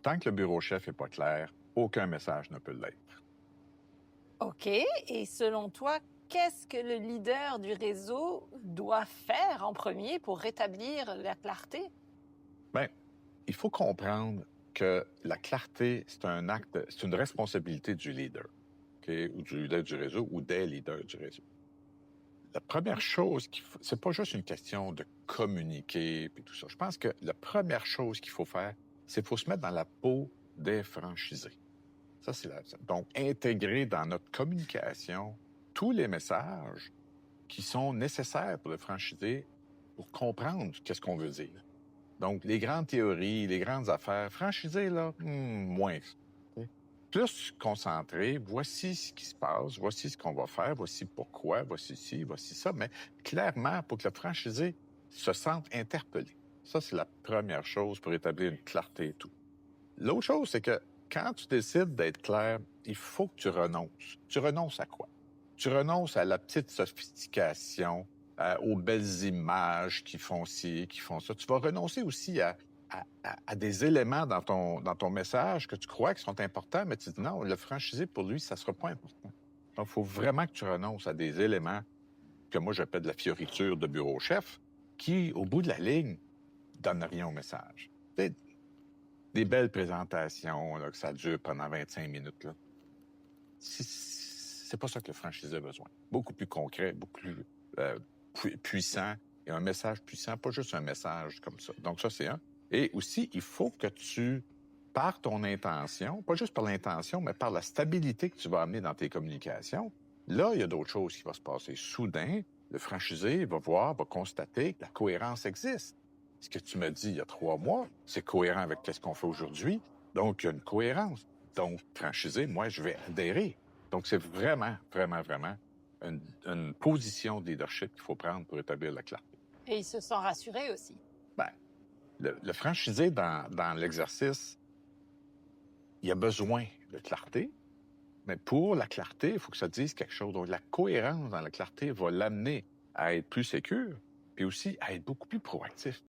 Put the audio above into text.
Tant que le bureau chef n'est pas clair, aucun message ne peut l'être. OK. Et selon toi, qu'est-ce que le leader du réseau doit faire en premier pour rétablir la clarté? Bien, il faut comprendre que la clarté, c'est un acte, c'est une responsabilité du leader, OK, ou du leader du réseau, ou des leaders du réseau. La première chose, c'est pas juste une question de communiquer puis tout ça. Je pense que la première chose qu'il faut faire, c'est qu'il faut se mettre dans la peau des franchisés. Ça, donc, intégrer dans notre communication tous les messages qui sont nécessaires pour le franchisé pour comprendre qu'est-ce qu'on veut dire. Donc, les grandes théories, les grandes affaires, franchisé, là, moins. Plus concentré, voici ce qui se passe, voici ce qu'on va faire, voici pourquoi, voici ci, voici ça, mais clairement, pour que le franchisé se sente interpellé. Ça, c'est la première chose pour établir une clarté et tout. L'autre chose, c'est que quand tu décides d'être clair, il faut que tu renonces. Tu renonces à quoi? Tu renonces à la petite sophistication, aux belles images qui font ci, qui font ça. Tu vas renoncer aussi à des éléments dans ton message que tu crois qui sont importants, mais tu dis non, le franchisé, pour lui, ça ne sera pas important. Donc, il faut vraiment que tu renonces à des éléments que moi, j'appelle de la fioriture de bureau chef, qui, au bout de la ligne, ne donnent rien au message. Des belles présentations, là, que ça dure pendant 25 minutes. Là. C'est pas ça que le franchisé a besoin. Beaucoup plus concret, beaucoup plus puissant, et un message puissant, pas juste un message comme ça. Donc ça, c'est un. Et aussi, il faut que tu, par ton intention, pas juste par l'intention, mais par la stabilité que tu vas amener dans tes communications, là, il y a d'autres choses qui vont se passer. Soudain, le franchisé va constater que la cohérence existe. Ce que tu m'as dit il y a 3 mois, c'est cohérent avec ce qu'on fait aujourd'hui. Donc, il y a une cohérence. Donc, franchisé, moi, je vais adhérer. Donc, c'est vraiment, vraiment, vraiment une position de leadership qu'il faut prendre pour établir la clarté. Et il se sent rassuré aussi. Ben, le franchisé, dans l'exercice, il a besoin de clarté, mais pour la clarté, il faut que ça dise quelque chose. Donc, la cohérence dans la clarté va l'amener à être plus sécure, puis aussi à être beaucoup plus proactif.